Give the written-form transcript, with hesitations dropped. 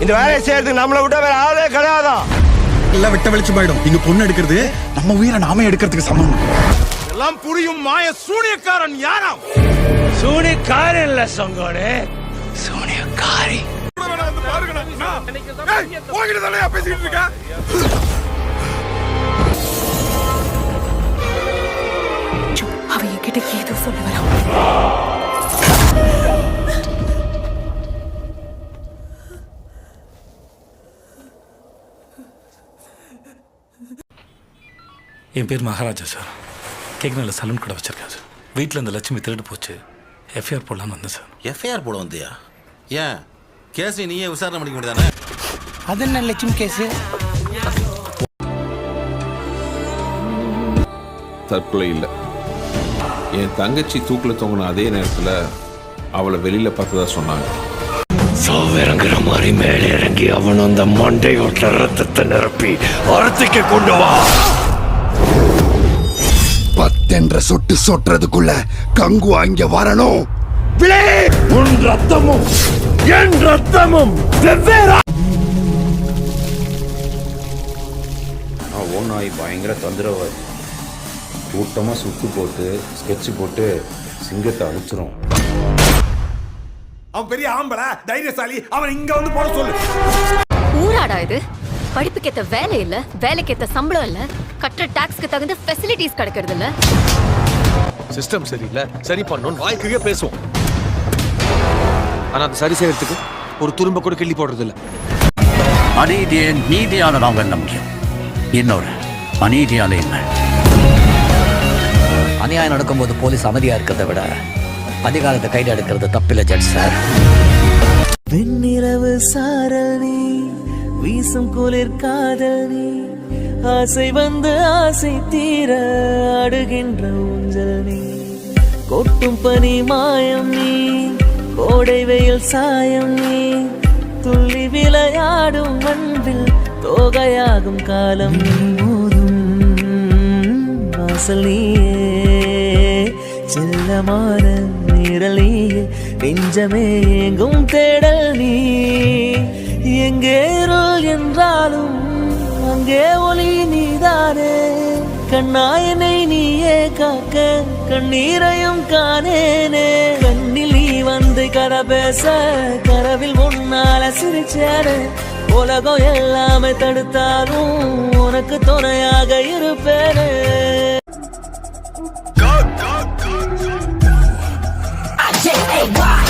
இந்த வேலையை செய்யறதுக்கு நம்மளை விட்ட வேற ஆளே கிடையாதான். எல்லாம் வெட்ட வெளிச்சு போயிடும். இங்க பொண்ணு எடுக்கிறது நம்ம உயிரை நாம எடுக்கிறதுக்கு சமம். எல்லாம் புரியும் மாய சூனியக்காரன் யாராம்? சூனியக்காரன் இல்ல சங்கோனே, சூனியக்காரி. பேசிட்டு இருக்க அவ என்கிட்ட ஏதோ சொல்ல வரான். என் பேர் மகாராஜா சார். கேக்னல்ல சலூன் கடை வச்சிருக்கேன் சார். வீட்டில் இந்த லட்சுமி திருடு போச்சு. எஃப்ஐஆர் போடலான்னு வந்தேன் சார். எஃப்ஐஆர் போட வந்தியா? ஏன் கேஸ் நீயே விசாரணை பண்ணிக்க வேண்டியதானே? அது என்ன லட்சுமி கேஸ்? தற்கொலை இல்லை. என் தங்கச்சி தூக்கில் தொங்கின அதே நேரத்தில் அவளை வெளியில பார்த்ததா சொன்னாங்க. இறங்குற மாதிரி மேலே இறங்கி அவன் அந்த மண்டையோட்ட ரத்தத்தை நிரப்பி அறுத்துக்கு கொண்டு வா. 10 என்ற சொட்டு சொட்டுறதுக்குள்ள கங்கு அங்க வரணும். உன் ரத்தமும் என் ரத்தமும் வெவ்வேறு. ஓநாய் பயங்கர தொந்தரவாதி. கூட்டமாக சுத்து போட்டு ஸ்கெட்ச் போட்டு சிங்கத்தை அழிச்சிரும். அவன் பெரிய ஆம்பளை தைரியசாலி. அவன் இங்க வந்து போட சொல்லு. ஊராடா இது? படிப்புக்கேத்த வேலை இல்ல, வேலைக்கேத்த சம்பளம் இல்ல, கட்டுற டாக்ஸ்க்கு தகுந்த ஃபெசிலிட்டிஸ் கிடைக்கிறது இல்ல. சிஸ்டம் சரியில்லை, சரி பண்ணணும் வாய்க்கே பேசுவோம். ஆனா அது சரி செய்யறதுக்கு ஒரு துரும்ப கூட கிள்ளி போடுறது இல்ல. அநீதியை நீதியான நாங்க என்ன முக்கியம், இன்னொரு அநீதியால என்ன? அநியாயம் நடக்கும்போது போலீஸ் அமைதியா இருக்கிறத விட அதிகாரத்தை கையில் எடுக்கிறது தப்பில்லை ஜட்ஜ் சார். வெண்ணிரவு சாரணி வீசும் குளிர் காதலி, ஆசை வந்து ஆசை தீர அடுகின்ற ஊஞ்சல் நீ, கொட்டும் பனி மாயம் நீ, கோடை வெயில் சாயம் நீ, துள்ளி விளையாடும் அன்பில் தோகையாகும் காலம் போதும் வாசல் நீயே, செல்லமான நிழல் நீயே, நெஞ்சமே எங்கும் தேடல் நீ, எங்கே இருள் என்றாலும் அங்கே ஒளி நீதானே, கண்ணாயனை நீயே காக்க கண்ணீரையும் காணேனே, கண்ணில் நீ வந்து கதை பேச கரவில் முன்னால சிரிச்சாரு, உலகம் எல்லாமே தடுத்தாலும் உனக்கு துணையாக இருப்பேனே. J-A-Y